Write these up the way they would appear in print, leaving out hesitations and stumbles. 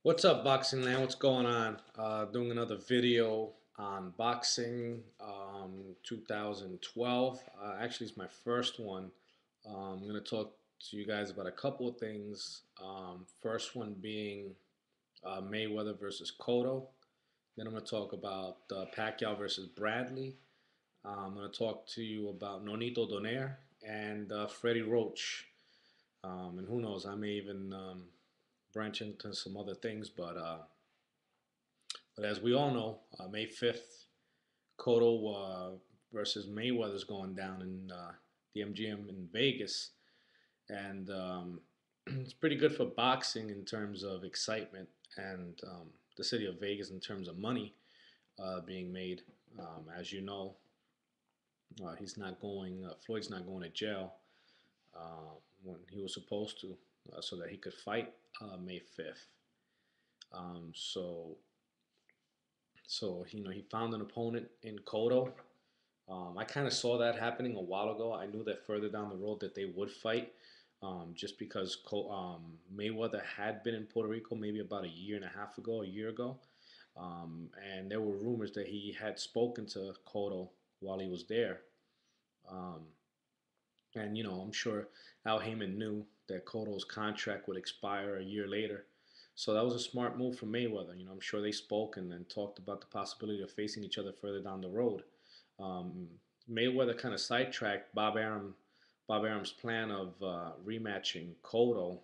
What's up, Boxing Land? What's going on? Doing another video on boxing, 2012. Actually, it's my first one. I'm going to talk to you guys about a couple of things. First one being Mayweather versus Cotto. Then I'm going to talk about Pacquiao versus Bradley. I'm going to talk to you about Nonito Donaire and Freddie Roach. And who knows, I may even branch into some other things, but as we all know, May 5th, Cotto versus Mayweather is going down in the MGM in Vegas. And it's pretty good for boxing in terms of excitement and the city of Vegas in terms of money being made. As you know, Floyd's not going to jail when he was supposed to, so that he could fight May 5th. Um, so he found an opponent in Cotto. I kind of saw that happening a while ago. I knew that further down the road that they would fight, just because Mayweather had been in Puerto Rico maybe about a year and a half ago, a year ago, and there were rumors that he had spoken to Cotto while he was there. Um, and I'm sure Al Heyman knew that Cotto's contract would expire a year later. So that was a smart move from Mayweather. I'm sure they spoke and talked about the possibility of facing each other further down the road. Um, Mayweather kind of sidetracked Bob Arum's plan of rematching Cotto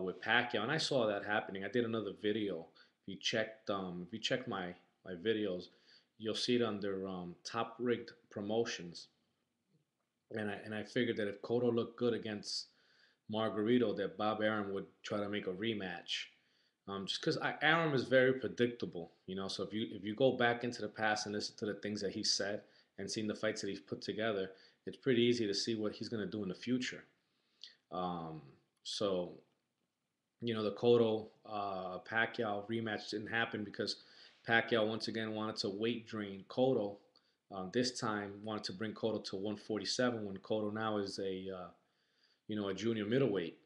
with Pacquiao, and I saw that happening. I did another video. If you check my videos, you'll see it under Top Rigged Promotions. And I figured that if Cotto looked good against Margarito, that Bob Arum would try to make a rematch. Just because Arum is very predictable. So if you go back into the past and listen to the things that he said and seen the fights that he's put together, it's pretty easy to see what he's going to do in the future. Um, so the Cotto Pacquiao rematch didn't happen because Pacquiao once again wanted to weight drain Cotto. This time wanted to bring Cotto to 147 when Cotto now is a junior middleweight,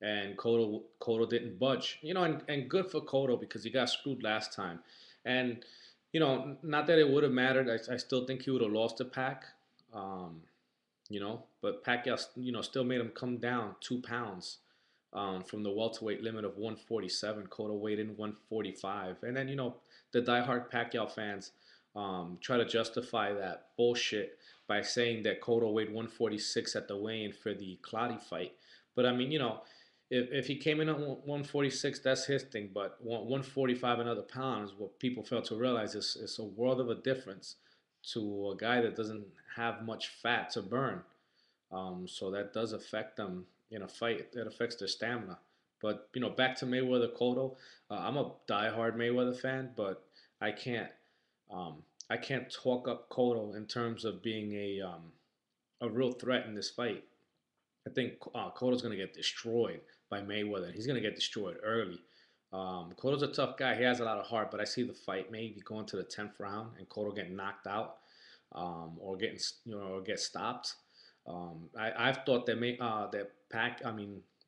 and Cotto didn't budge. And good for Cotto because he got screwed last time, and not that it would have mattered. I still think he would have lost to Pac, um, but Pacquiao still made him come down 2 pounds. From the welterweight limit of 147, Cotto weighed in 145, and then the diehard Pacquiao fans try to justify that bullshit by saying that Cotto weighed 146 at the weigh-in for the Clottey fight. But I mean, if he came in at 146, that's his thing. But 145 and other pounds, what people fail to realize is a world of a difference to a guy that doesn't have much fat to burn. So that does affect them in a fight. That affects their stamina. But back to Mayweather Cotto. I'm a diehard Mayweather fan, but I can't um, I can't talk up Cotto in terms of being a real threat in this fight. I think Cotto's going to get destroyed by Mayweather. He's going to get destroyed early. Cotto's a tough guy. He has a lot of heart, but I see the fight maybe going to the 10th round and Cotto getting knocked out, or getting or get stopped. I've thought that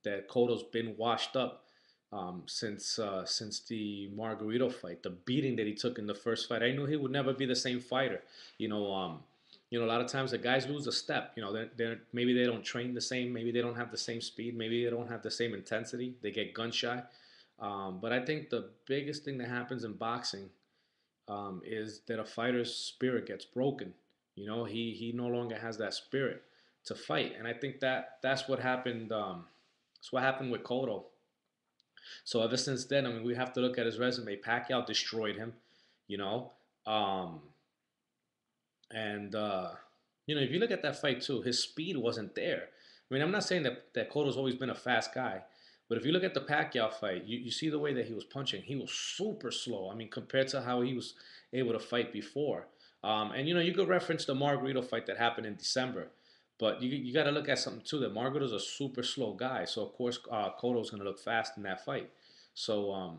that Cotto's been washed up since the Margarito fight, the beating that he took in the first fight. I knew he would never be the same fighter. You know, um, a lot of times the guys lose a step. Maybe they don't train the same. Maybe they don't have the same speed. Maybe they don't have the same intensity. They get gun shy. But I think the biggest thing that happens in boxing is that a fighter's spirit gets broken. He no longer has that spirit to fight, and I think that's what happened. That's what happened with Cotto. So ever since then, I mean, we have to look at his resume. Pacquiao destroyed him, you know, um, and if you look at that fight too, his speed wasn't there. I mean, I'm not saying that Cotto's always been a fast guy, but if you look at the Pacquiao fight, you see the way that he was punching. He was super slow. I mean, compared to how he was able to fight before. And you could reference the Margarito fight that happened in December, but you got to look at something too. That Margarito's a super slow guy, so of course Cotto's going to look fast in that fight. So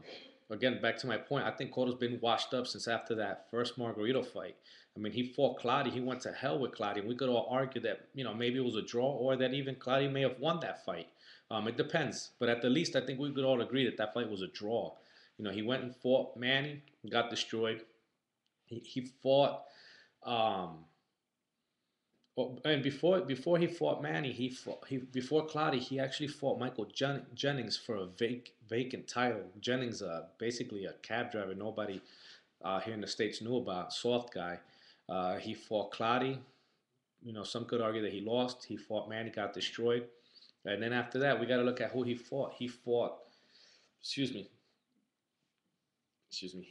again, back to my point, I think Cotto's been washed up since after that first Margarito fight. I mean, he fought Clottey. He went to hell with Clottey. And we could all argue that maybe it was a draw or that even Clottey may have won that fight. It depends, but at the least I think we could all agree that that fight was a draw. He went and fought Manny, got destroyed. He fought, um, and before he fought Manny, he before Clottey, he actually fought Michael Jennings for a vacant title. Jennings, basically a cab driver, nobody here in the states knew about. Soft guy. He fought Clottey. Some could argue that he lost. He fought Manny, got destroyed. And then after that, we got to look at who he fought. Excuse me, excuse me.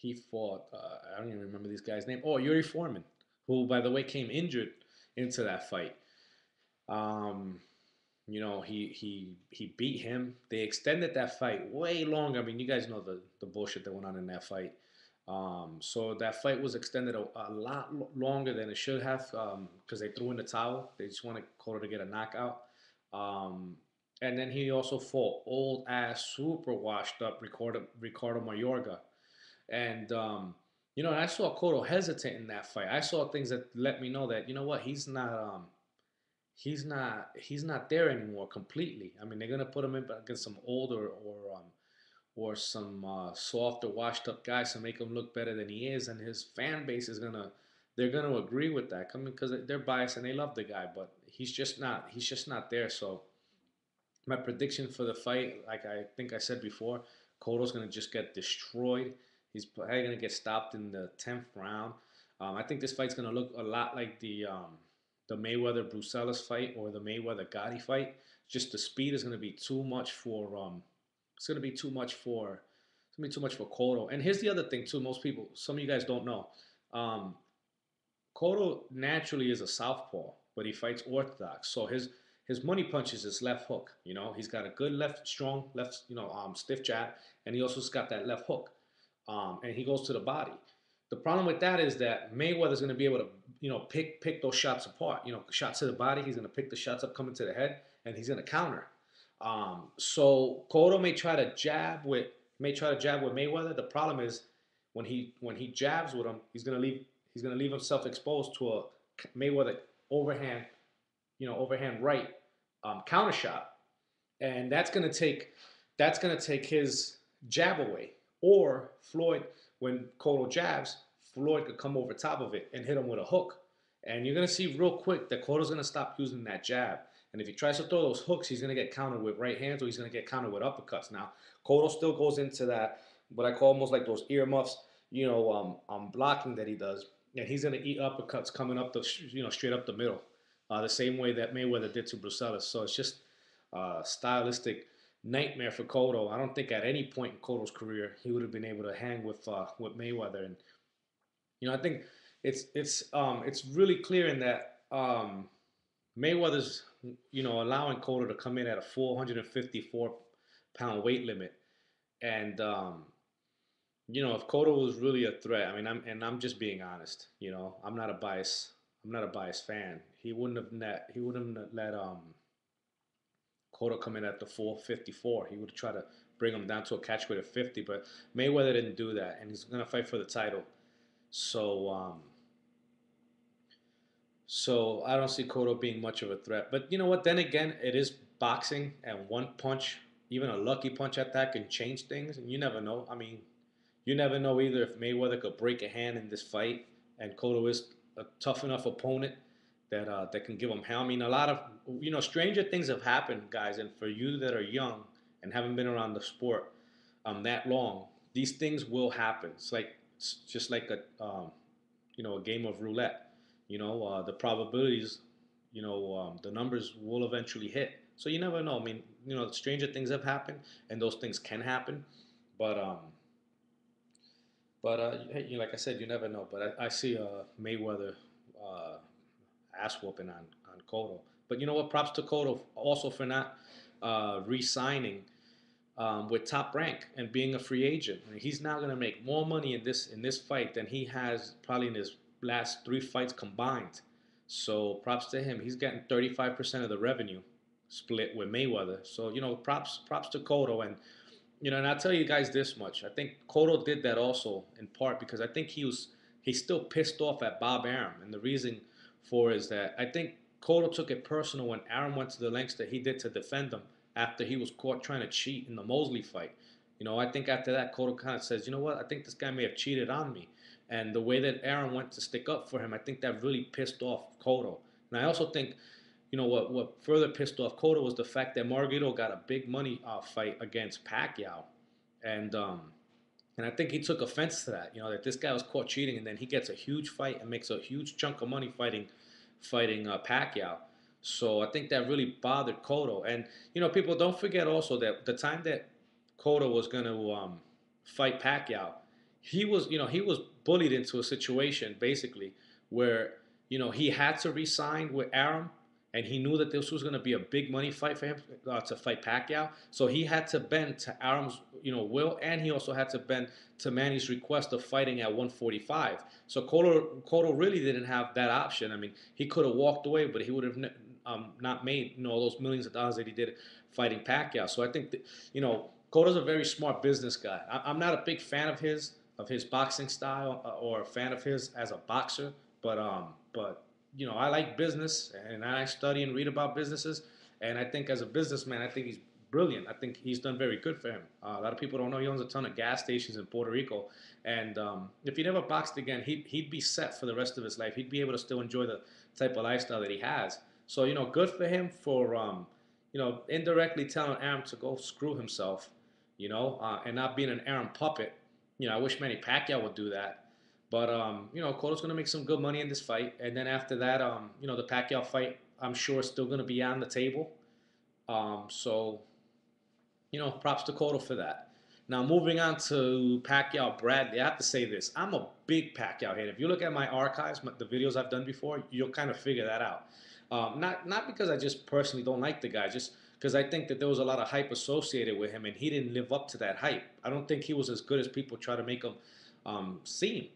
I don't even remember this guy's name. Oh, Yuri Foreman, who, by the way, came injured into that fight. Um, he beat him. They extended that fight way longer. I mean, you guys know the bullshit that went on in that fight. So that fight was extended a lot longer than it should have because they threw in the towel. They just wanted Cotto to get a knockout. Um, and then he also fought old ass, super washed up Ricardo Mayorga. And I saw Cotto hesitant in that fight. I saw things that let me know that what he's not there anymore completely. I mean, they're gonna put him in against some older or some softer, washed up guys to make him look better than he is, and his fan base is they're gonna agree with that, coming because they're biased and they love the guy, but he's just not there. So my prediction for the fight, like I think I said before, Cotto's gonna just get destroyed. He's probably gonna get stopped in the 10th round. I think this fight's gonna look a lot like the Mayweather Brucelas fight or the Mayweather Gotti fight. Just the speed is gonna be too much for it's gonna be too much for it's gonna be too much for Cotto. And here's the other thing too. Some of you guys don't know. Um, Cotto naturally is a southpaw, but he fights orthodox. So his money punch is his left hook. He's got a good left, strong left, stiff jab, and he also's got that left hook, and he goes to the body. The problem with that is that Mayweather's going to be able to, pick those shots apart. Shots to the body, he's going to pick the shots up coming to the head, and he's going to counter. So Cotto may try to jab with Mayweather. The problem is when he jabs with him, he's gonna leave himself exposed to a Mayweather overhand, overhand right counter shot, and that's gonna take his jab away. Or Floyd, when Cotto jabs, Floyd could come over top of it and hit him with a hook, and you're gonna see real quick that Cotto's gonna stop using that jab. And if he tries to throw those hooks, he's going to get countered with right hands or he's going to get countered with uppercuts. Now, Cotto still goes into that, what I call almost like those earmuffs, blocking that he does. And he's going to eat uppercuts coming up straight up the middle, the same way that Mayweather did to Brucelas. So it's just a stylistic nightmare for Cotto. I don't think at any point in Cotto's career he would have been able to hang with Mayweather. And I think it's really clear in that Mayweather's allowing Cotto to come in at a 454-pound weight limit, and if Cotto was really a threat, I mean, I'm just being honest. I'm not a biased fan. He wouldn't have let Cotto come in at the 454. He would try to bring him down to a catch weight of 50, but Mayweather didn't do that, and he's gonna fight for the title. So so I don't see Cotto being much of a threat. But you know what? Then again, it is boxing, and one punch, even a lucky punch at that, can change things. And you never know. I mean, you never know either if Mayweather could break a hand in this fight, and Cotto is a tough enough opponent that can give him hell. I mean, a lot of stranger things have happened, guys. And for you that are young and haven't been around the sport that long, these things will happen. It's just like a game of roulette. The probabilities, the numbers will eventually hit. So you never know. I mean, stranger things have happened, and those things can happen. But hey, like I said, you never know. But I see Mayweather uh, ass whooping on Cotto. But you know what? Props to Cotto also for not re-signing with Top Rank and being a free agent. I mean, he's now going to make more money in this fight than he has probably in his last three fights combined. So props to him. He's getting 35% of the revenue split with Mayweather. So props to Cotto. And I'll tell you guys this much. I think Cotto did that also in part because I think he's still pissed off at Bob Arum, and the reason for is that I think Cotto took it personal when Aaron went to the lengths that he did to defend him after he was caught trying to cheat in the Mosley fight. I think after that, Cotto kind of says, you know what, I think this guy may have cheated on me. And the way that Aaron went to stick up for him, I think that really pissed off Cotto. And I also think, what further pissed off Cotto was the fact that Margarito got a big money fight against Pacquiao. And and I think he took offense to that, that this guy was caught cheating, and then he gets a huge fight and makes a huge chunk of money fighting Pacquiao. So I think that really bothered Cotto. And people don't forget also that the time that Cotto was going to fight Pacquiao, he was bullied into a situation basically where he had to resign with Arum, and he knew that this was going to be a big money fight for him to fight Pacquiao. So he had to bend to Arum's will, and he also had to bend to Manny's request of fighting at 145. So Cotto really didn't have that option. I mean, he could have walked away, but he would have not made all those millions of dollars that he did fighting Pacquiao. So I think that Cotto's a very smart business guy. I'm not a big fan of his boxing style or a fan of his as a boxer, but I like business and I study and read about businesses. And I think as a businessman, I think he's brilliant. I think he's done very good for him. A lot of people don't know he owns a ton of gas stations in Puerto Rico. And if he never boxed again, he'd be set for the rest of his life. He'd be able to still enjoy the type of lifestyle that he has. So, good for him for, indirectly telling Arum to go screw himself, and not being an Arum puppet. I wish Manny Pacquiao would do that. But Cotto's going to make some good money in this fight, and then after that, the Pacquiao fight, I'm sure is still going to be on the table. So props to Cotto for that. Now moving on to Pacquiao Bradley, I have to say this: I'm a big Pacquiao hater. If you look at my archives, the videos I've done before, you'll kind of figure that out. Not because I just personally don't like the guy, just because I think that there was a lot of hype associated with him, and he didn't live up to that hype. I don't think he was as good as people try to make him seem.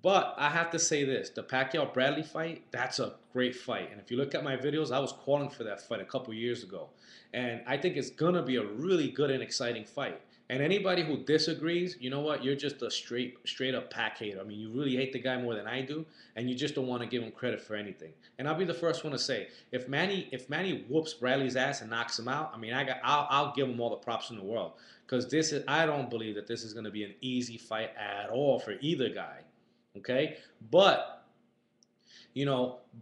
But I have to say this, the Pacquiao-Bradley fight, that's a great fight. And if you look at my videos, I was calling for that fight a couple years ago. And I think it's going to be a really good and exciting fight. And anybody who disagrees, you know what? You're just a straight up Pac hater. I mean, you really hate the guy more than I do, and you just don't want to give him credit for anything. And I'll be the first one to say, if Manny whoops Bradley's ass and knocks him out, I mean, I'll give him all the props in the world, because I don't believe that this is going to be an easy fight at all for either guy. Okay, but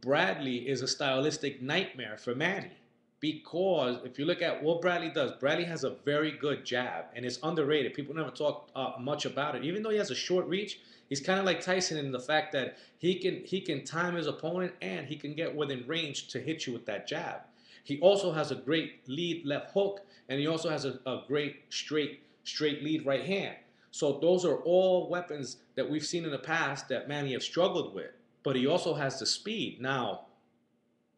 Bradley is a stylistic nightmare for Manny, because if you look at what Bradley does, Bradley has a very good jab, and it's underrated. People never talk much about it. Even though he has a short reach, he's kind of like Tyson in the fact that he can time his opponent, and he can get within range to hit you with that jab. He also has a great lead left hook, and he also has a great straight lead right hand. So those are all weapons that we've seen in the past that Manny have struggled with. But he also has the speed. Now,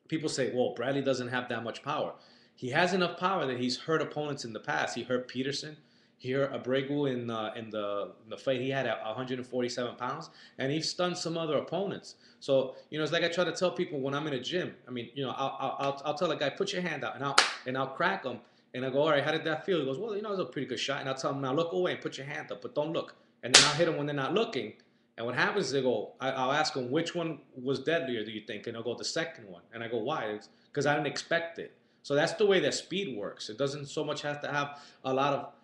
people say, well, Bradley doesn't have that much power. He has enough power that he's hurt opponents in the past. He hurt Peterson. He hurt Abregu in the fight he had at 147 pounds. And he stunned some other opponents. So, it's like I try to tell people when I'm in a gym. I mean, I'll tell a guy, put your hand out, and I'll crack him. And I go, all right, how did that feel? He goes, well, it was a pretty good shot. And I'll tell him, now look away and put your hand up, but don't look. And then I'll hit them when they're not looking. And what happens is I'll ask them, which one was deadlier, do you think? And they'll go, the second one. And I go, why? It's because I didn't expect it. So that's the way that speed works. It doesn't so much have to have a lot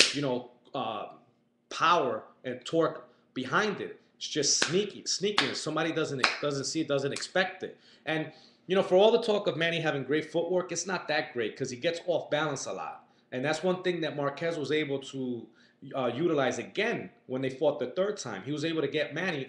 of, power and torque behind it. It's just sneakiness. Somebody doesn't see it, doesn't expect it. And, for all the talk of Manny having great footwork, it's not that great because he gets off balance a lot. And that's one thing that Marquez was able to utilize again when they fought the third time. He was able to get Manny,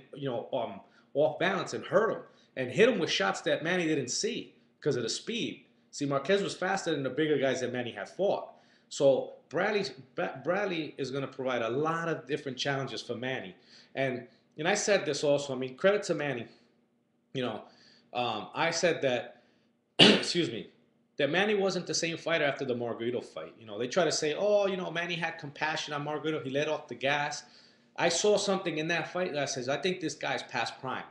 off balance and hurt him and hit him with shots that Manny didn't see because of the speed. See, Marquez was faster than the bigger guys that Manny had fought. So Bradley is going to provide a lot of different challenges for Manny. And I said this also. I mean, credit to Manny. I said that, excuse me, that Manny wasn't the same fighter after the Margarito fight. They try to say, oh, Manny had compassion on Margarito. He let off the gas. I saw something in that fight that says, I think this guy's past prime.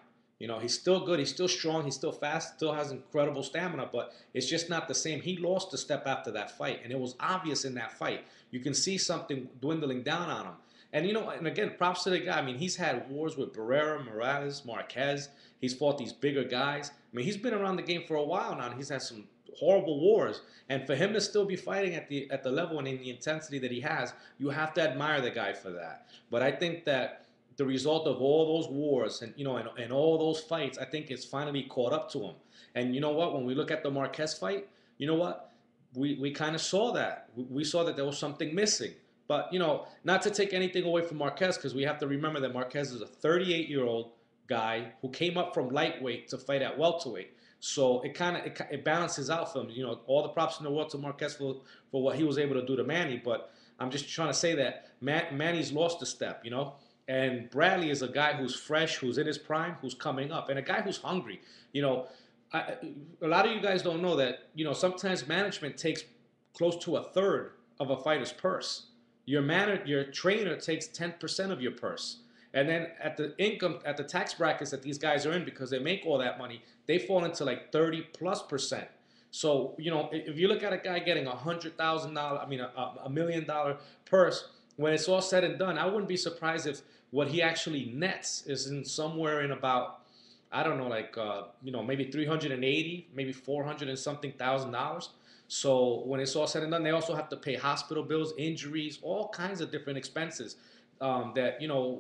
He's still good. He's still strong. He's still fast. Still has incredible stamina, but it's just not the same. He lost a step after that fight, and it was obvious in that fight. You can see something dwindling down on him. And and again, props to the guy. I mean, he's had wars with Barrera, Morales, Marquez. He's fought these bigger guys. I mean, he's been around the game for a while now, and he's had some horrible wars. And for him to still be fighting at the level and in the intensity that he has, you have to admire the guy for that. But I think that the result of all those wars and and all those fights, I think it's finally caught up to him. And you know what? When we look at the Marquez fight, you know what? We kind of saw that. We saw that there was something missing. But not to take anything away from Marquez, because we have to remember that Marquez is a 38-year-old guy who came up from lightweight to fight at welterweight. So it balances out for him. All the props in the world to Marquez for what he was able to do to Manny. But I'm just trying to say that Manny's lost a step. And Bradley is a guy who's fresh, who's in his prime, who's coming up, and a guy who's hungry. You know, a lot of you guys don't know that. Sometimes management takes close to a third of a fighter's purse. Your trainer takes 10% of your purse. And then at the tax brackets that these guys are in, because they make all that money, they fall into like 30+%. So, if you look at a guy getting $100,000, I mean, $1 million purse, when it's all said and done, I wouldn't be surprised if what he actually nets is in somewhere in about, I don't know, like, maybe 380, maybe 400 and something $1,000. So when it's all said and done, they also have to pay hospital bills, injuries, all kinds of different expenses that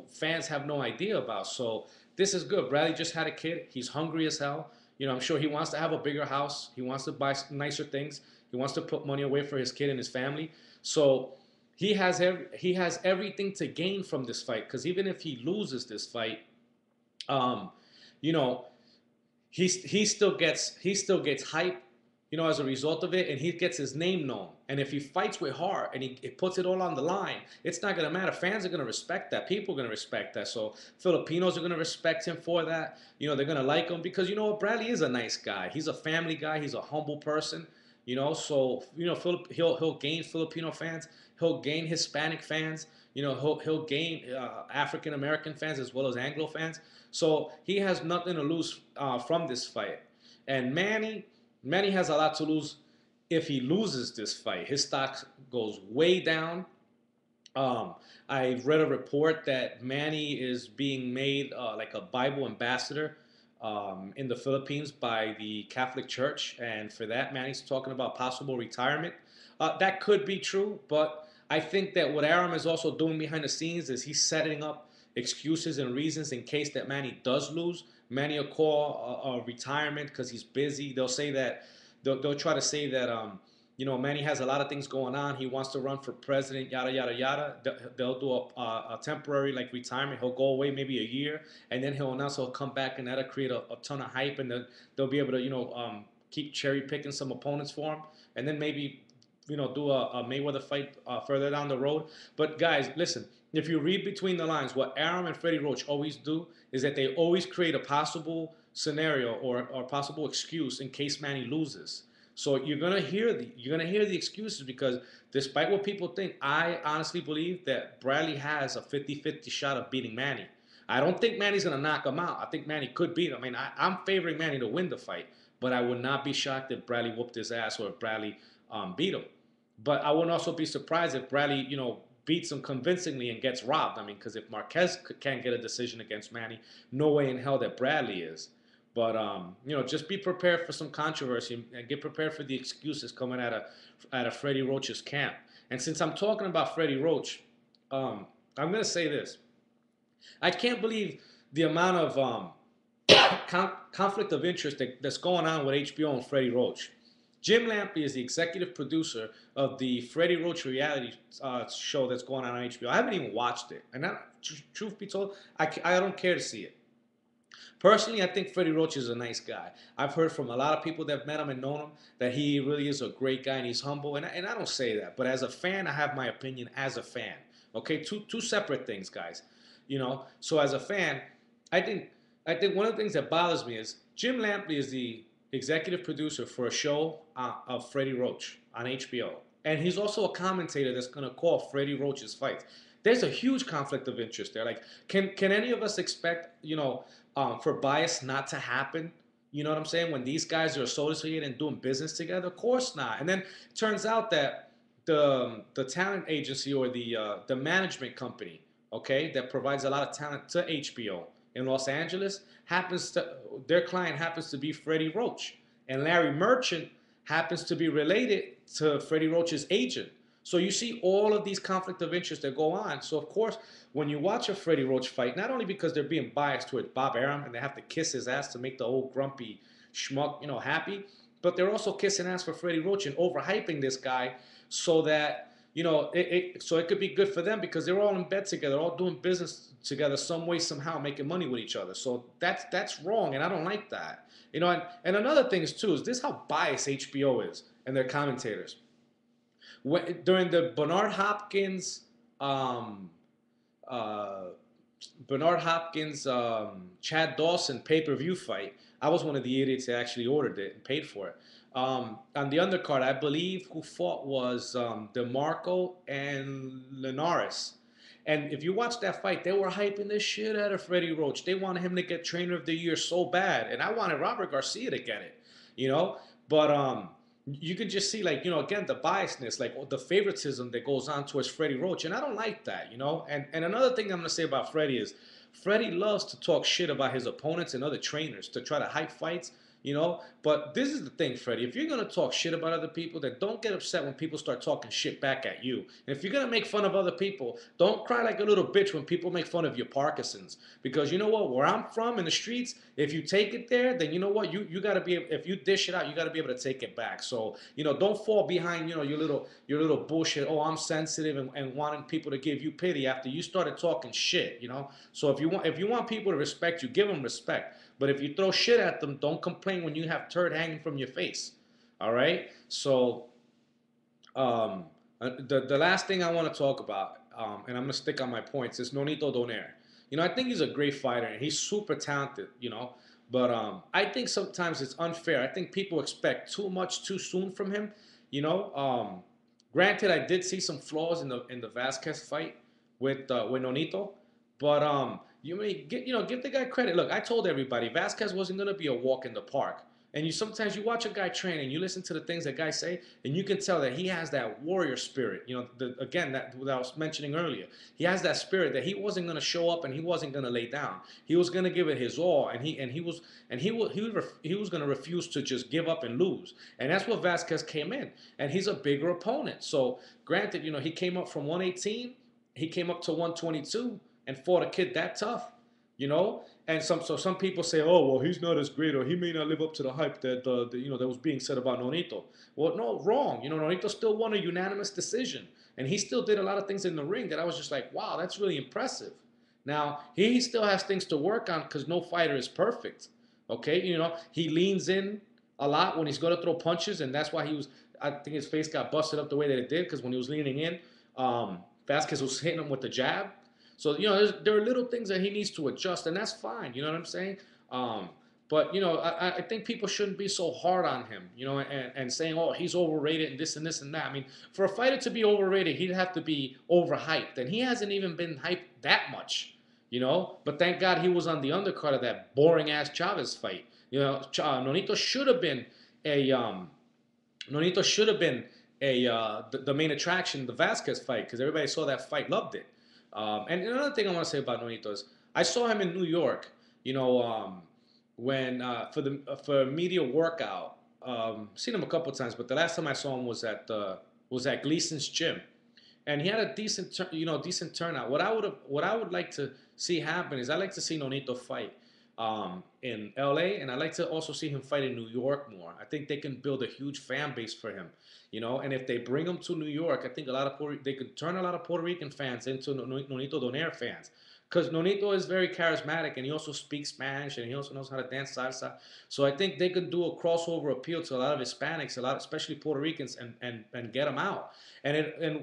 fans have no idea about. So this is good. Bradley just had a kid. He's hungry as hell. I'm sure he wants to have a bigger house. He wants to buy nicer things. He wants to put money away for his kid and his family. So he has everything to gain from this fight. Because even if he loses this fight, you know, he still gets hype, as a result of it, and he gets his name known. And if he fights with heart and he puts it all on the line, it's not gonna matter. Fans are gonna respect that. People are gonna respect that. So Filipinos are gonna respect him for that. They're gonna like him because Bradley is a nice guy. He's a family guy. He's a humble person. So he'll gain Filipino fans. He'll gain Hispanic fans. He'll gain African American fans as well as Anglo fans. So he has nothing to lose from this fight. And Manny has a lot to lose if he loses this fight. His stock goes way down. I read a report that Manny is being made like a Bible ambassador in the Philippines by the Catholic Church, and for that, Manny's talking about possible retirement. That could be true, but I think that what Arum is also doing behind the scenes is he's setting up excuses and reasons in case that Manny does lose. Manny will call a retirement because he's busy. They'll say that they'll try to say that Manny has a lot of things going on. He wants to run for president, yada yada yada. They'll do a temporary like retirement. He'll go away maybe a year, and then he'll announce he'll come back, and that'll create a ton of hype, and they'll be able to keep cherry picking some opponents for him, and then maybe do a Mayweather fight further down the road. But guys, listen. If you read between the lines, what Arum and Freddie Roach always do is that they always create a possible scenario or possible excuse in case Manny loses. So you're gonna hear the excuses because despite what people think, I honestly believe that Bradley has a 50-50 shot of beating Manny. I don't think Manny's gonna knock him out. I think Manny could beat him. I mean, I'm favoring Manny to win the fight, but I would not be shocked if Bradley whooped his ass or if Bradley beat him. But I wouldn't also be surprised if Bradley, beats him convincingly and gets robbed. I mean, because if Marquez can't get a decision against Manny, no way in hell that Bradley is. But just be prepared for some controversy and get prepared for the excuses coming out of Freddie Roach's camp. And since I'm talking about Freddie Roach, I'm gonna say this: I can't believe the amount of conflict of interest that's going on with HBO and Freddie Roach. Jim Lampley is the executive producer of the Freddie Roach reality show that's going on HBO. I haven't even watched it. And truth be told, I don't care to see it. Personally, I think Freddie Roach is a nice guy. I've heard from a lot of people that have met him and known him that he really is a great guy and he's humble. And I don't say that. But as a fan, I have my opinion as a fan. Okay, two separate things, guys. So as a fan, I think one of the things that bothers me is Jim Lampley is the executive producer for a show of Freddie Roach on HBO. And he's also a commentator that's going to call Freddie Roach's fights. There's a huge conflict of interest there. Like, can any of us expect, for bias not to happen? You know what I'm saying? When these guys are associated and doing business together? Of course not. And then it turns out that the talent agency or the management company okay, that provides a lot of talent to HBO in Los Angeles, their client happens to be Freddie Roach, and Larry Merchant happens to be related to Freddie Roach's agent. So you see all of these conflict of interest that go on. So of course, when you watch a Freddie Roach fight, not only because they're being biased towards Bob Arum and they have to kiss his ass to make the old grumpy schmuck, happy, but they're also kissing ass for Freddie Roach and overhyping this guy so that so it could be good for them because they're all in bed together, all doing business together, some way, somehow, making money with each other. So that's wrong, and I don't like that. And another thing is too is this how biased HBO is and their commentators. During the um, uh, Bernard Hopkins, Chad Dawson pay-per-view fight, I was one of the idiots that actually ordered it and paid for it. On the undercard, I believe who fought was DeMarco and Linares. And if you watch that fight, they were hyping the shit out of Freddie Roach. They wanted him to get Trainer of the Year so bad, and I wanted Robert Garcia to get it, you know. But you can just see, like, again, the biasness, like the favoritism that goes on towards Freddie Roach, and I don't like that. And another thing I'm gonna say about Freddie is Freddie loves to talk shit about his opponents and other trainers to try to hype fights. But this is the thing, Freddie. If you're gonna talk shit about other people, then don't get upset when people start talking shit back at you. And if you're gonna make fun of other people, don't cry like a little bitch when people make fun of your Parkinson's. Because you know what? Where I'm from in the streets, if you take it there, then you know what? You gotta be if you dish it out, you gotta be able to take it back. So don't fall behind your little bullshit. Oh, I'm sensitive and wanting people to give you pity after you started talking shit. So if you want people to respect you, give them respect. But if you throw shit at them, don't complain when you have turd hanging from your face. All right. So the last thing I want to talk about, and I'm gonna stick on my points, is Nonito Donaire. I think he's a great fighter and he's super talented. But I think sometimes it's unfair. I think people expect too much too soon from him. You know. Granted, I did see some flaws in the Vasquez fight with Nonito, but you may give the guy credit. Look, I told everybody Vasquez wasn't gonna be a walk in the park. And sometimes you watch a guy train and you listen to the things that guys say, and you can tell that he has that warrior spirit. Again, that I was mentioning earlier, he has that spirit that he wasn't going to show up and he wasn't going to lay down. He was going to give it his all, and he was going to refuse to just give up and lose. And that's what Vasquez came in, and he's a bigger opponent. So granted, he came up from 118, he came up to 122 and fought a kid that tough. And some people say, oh well, he's not as great, or he may not live up to the hype that that was being said about Nonito. Well, no, wrong. Nonito still won a unanimous decision, and he still did a lot of things in the ring that I was just like, wow, that's really impressive. Now he still has things to work on because no fighter is perfect. Okay, he leans in a lot when he's going to throw punches, and that's why I think his face got busted up the way that it did because when he was leaning in, Vasquez was hitting him with the jab. So, there are little things that he needs to adjust, and that's fine. You know what I'm saying? But, I think people shouldn't be so hard on him, and saying, oh, he's overrated and this and this and that. I mean, for a fighter to be overrated, he'd have to be overhyped, and he hasn't even been hyped that much, But thank God he was on the undercard of that boring-ass Chavez fight. Nonito should have been a Nonito should have been the main attraction, the Vasquez fight, because everybody saw that fight, loved it. And another thing I want to say about Nonito is I saw him in New York, when for a media workout. Seen him a couple times, but the last time I saw him was at Gleason's gym, and he had a decent turnout. What I would like to see happen is I like to see Nonito fight in LA, and I like to also see him fight in New York more. I think they can build a huge fan base for him, and if they bring him to New York, I think they could turn a lot of Puerto Rican fans into Nonito Donaire fans. Because Nonito is very charismatic, and he also speaks Spanish, and he also knows how to dance salsa. So I think they could do a crossover appeal to a lot of Hispanics, especially Puerto Ricans, and get them out. And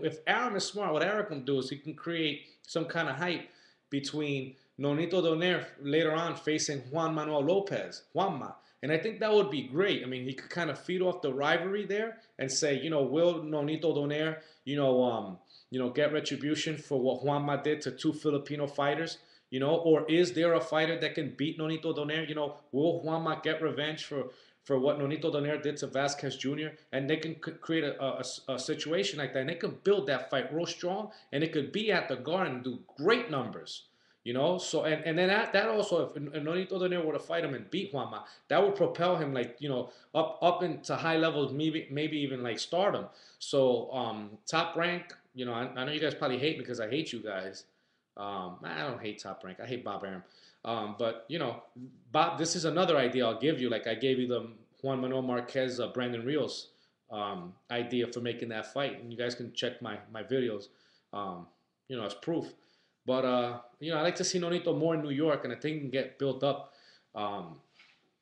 if Arum is smart, what Arum can do is he can create some kind of hype between Nonito Donaire later on facing Juan Manuel Lopez, Juanma. And I think that would be great. I mean, he could kind of feed off the rivalry there and say, will Nonito Donaire, get retribution for what Juanma did to two Filipino fighters, or is there a fighter that can beat Nonito Donaire? Will Juanma get revenge for for what Nonito Donaire did to Vasquez Jr. And they can create a situation like that. And they can build that fight real strong, and it could be at the Garden and do great numbers. You know, so and then that also, if Nonito Donaire were to fight him and beat Juanma, that would propel him, like, up into high levels, maybe even like stardom. So Top Rank, I know you guys probably hate me because I hate you guys. I don't hate Top Rank. I hate Bob Arum. But Bob, this is another idea I'll give you. Like I gave you the Juan Manuel Marquez, Brandon Rios idea for making that fight, and you guys can check my videos, as proof. But I like to see Nonito more in New York, and I think he can get built up um,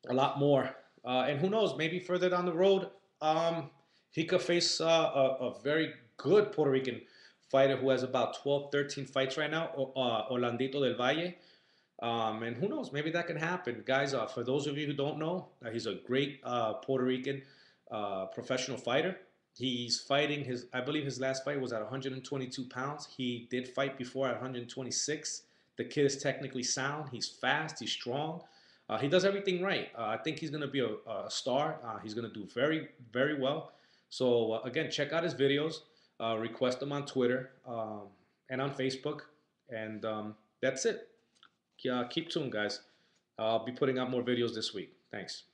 a lot more. And who knows, maybe further down the road, he could face a very good Puerto Rican fighter who has about 12, 13 fights right now, Orlandito del Valle. And who knows, maybe that can happen. Guys, for those of you who don't know, he's a great Puerto Rican professional fighter. He's fighting I believe his last fight was at 122 pounds. He did fight before at 126. The kid is technically sound. He's fast. He's strong. He does everything right. I think he's going to be a star. He's going to do very, very well. So, again, check out his videos. Request them on Twitter and on Facebook. And that's it. Keep tuned, guys. I'll be putting out more videos this week. Thanks.